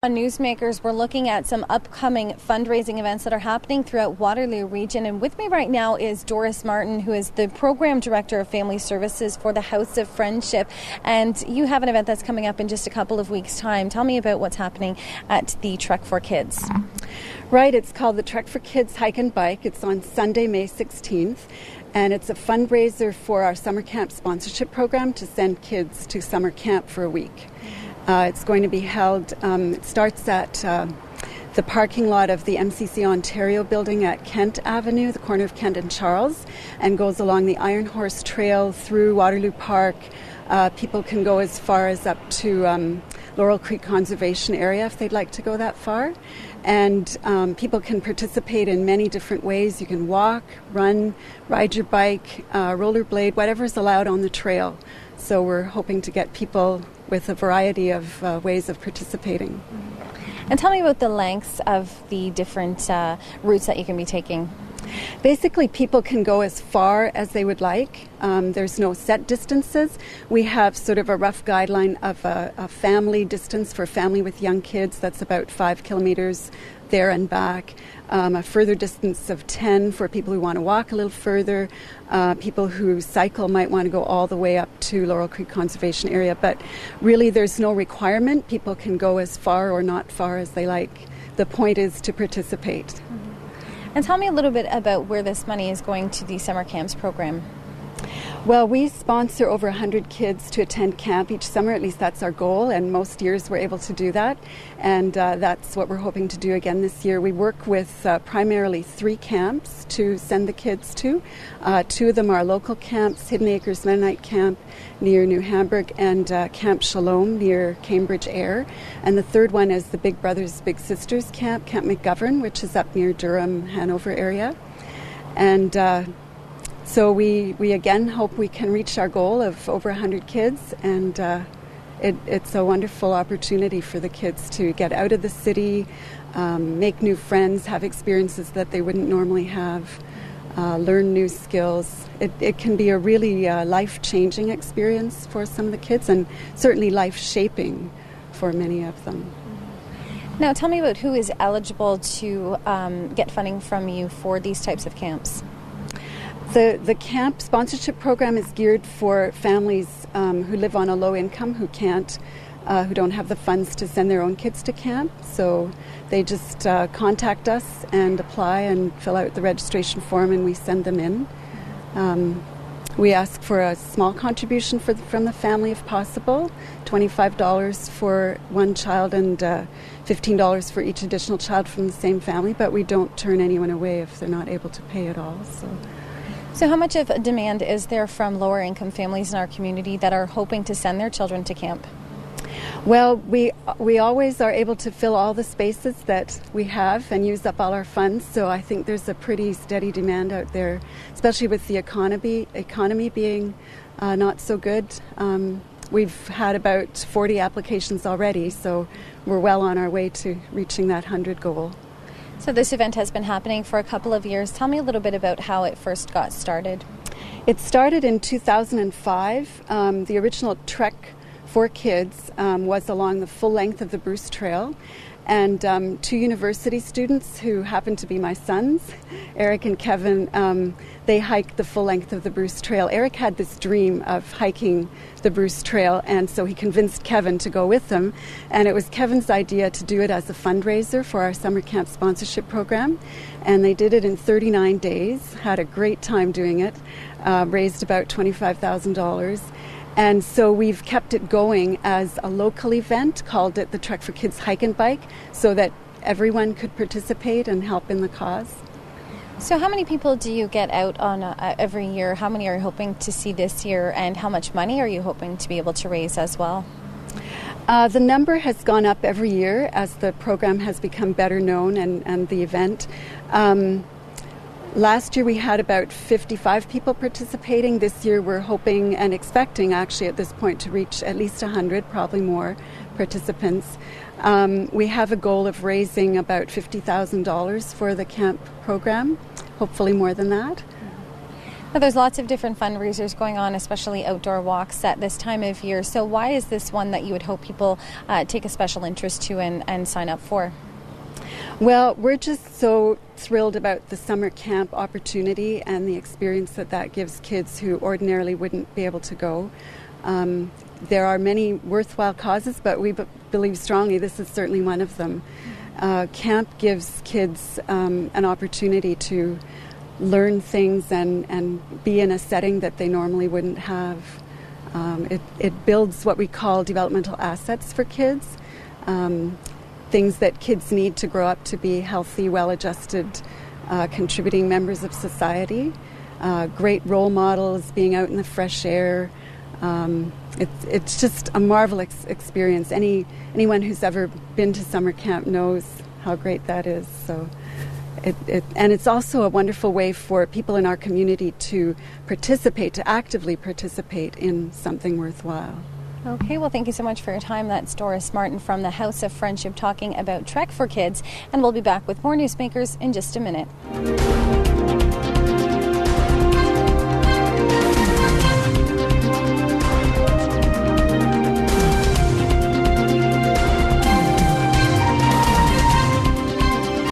On Newsmakers, we're looking at some upcoming fundraising events that are happening throughout Waterloo region. And with me right now is Doris Martin, who is the Program Director of Family Services for the House of Friendship. And you have an event that's coming up in just a couple of weeks' time. Tell me about what's happening at the Trek for Kids. Right, it's called the Trek for Kids Hike and Bike. It's on Sunday, May 16th. And it's a fundraiser for our summer camp sponsorship program to send kids to summer camp for a week. It's going to be held, it starts at the parking lot of the MCC Ontario building at Kent Avenue, the corner of Kent and Charles, and goes along the Iron Horse Trail through Waterloo Park. People can go as far as up to Laurel Creek Conservation Area if they'd like to go that far. And people can participate in many different ways. You can walk, run, ride your bike, rollerblade, whatever's allowed on the trail. So we're hoping to get people with a variety of ways of participating. And tell me about the lengths of the different routes that you can be taking. Basically, people can go as far as they would like. There's no set distances. We have sort of a rough guideline of a family distance for a family with young kids. That's about 5 kilometers there and back. A further distance of 10 for people who want to walk a little further. People who cycle might want to go all the way up to Laurel Creek Conservation Area. But really, there's no requirement. People can go as far or not far as they like. The point is to participate. And tell me a little bit about where this money is going to the summer camps program. Well, we sponsor over 100 kids to attend camp each summer. At least that's our goal, and most years we're able to do that. And that's what we're hoping to do again this year. We work with primarily 3 camps to send the kids to. 2 of them are local camps, Hidden Acres Mennonite Camp near New Hamburg and Camp Shalom near Cambridge Air. And the third one is the Big Brothers Big Sisters Camp, Camp McGovern, which is up near Durham, Hanover area. And so we again hope we can reach our goal of over 100 kids, and it's a wonderful opportunity for the kids to get out of the city, make new friends, have experiences that they wouldn't normally have, learn new skills. It can be a really life-changing experience for some of the kids, and certainly life-shaping for many of them. Now tell me about who is eligible to get funding from you for these types of camps. The camp sponsorship program is geared for families who live on a low income, who don't have the funds to send their own kids to camp. So they just contact us and apply and fill out the registration form, and we send them in. We ask for a small contribution from the family if possible, $25 for one child and $15 for each additional child from the same family, but we don't turn anyone away if they're not able to pay at all. So how much of a demand is there from lower income families in our community that are hoping to send their children to camp? Well, we always are able to fill all the spaces that we have and use up all our funds, so I think there's a pretty steady demand out there, especially with the economy being not so good. We've had about 40 applications already, so we're well on our way to reaching that 100 goal. So this event has been happening for a couple of years. Tell me a little bit about how it first got started. It started in 2005. The original Trek for Kids was along the full length of the Bruce Trail. And 2 university students who happen to be my sons, Eric and Kevin, they hiked the full length of the Bruce Trail. Eric had this dream of hiking the Bruce Trail, and so he convinced Kevin to go with them. And it was Kevin's idea to do it as a fundraiser for our summer camp sponsorship program. And they did it in 39 days, had a great time doing it, raised about $25,000. And so we've kept it going as a local event, called it the Trek for Kids Hike and Bike, so that everyone could participate and help in the cause. So how many people do you get out on every year? How many are you hoping to see this year, and how much money are you hoping to be able to raise as well? The number has gone up every year as the program has become better known and the event. Last year we had about 55 people participating. This year we're hoping and expecting actually at this point to reach at least 100, probably more participants. We have a goal of raising about $50,000 for the camp program, hopefully more than that. Now, there's lots of different fundraisers going on, especially outdoor walks at this time of year. So why is this one that you would hope people take a special interest to and sign up for? Well, we're just so thrilled about the summer camp opportunity and the experience that gives kids who ordinarily wouldn't be able to go. There are many worthwhile causes, but we believe strongly this is certainly one of them. Camp gives kids an opportunity to learn things and be in a setting that they normally wouldn't have. It builds what we call developmental assets for kids, things that kids need to grow up to be healthy, well-adjusted, contributing members of society. Great role models, being out in the fresh air. It's just a marvelous experience. Anyone who's ever been to summer camp knows how great that is. So. And it's also a wonderful way for people in our community to participate, to actively participate in something worthwhile. Okay, well, thank you so much for your time. That's Doris Martin from the House of Friendship talking about Trek for Kids, and we'll be back with more Newsmakers in just a minute.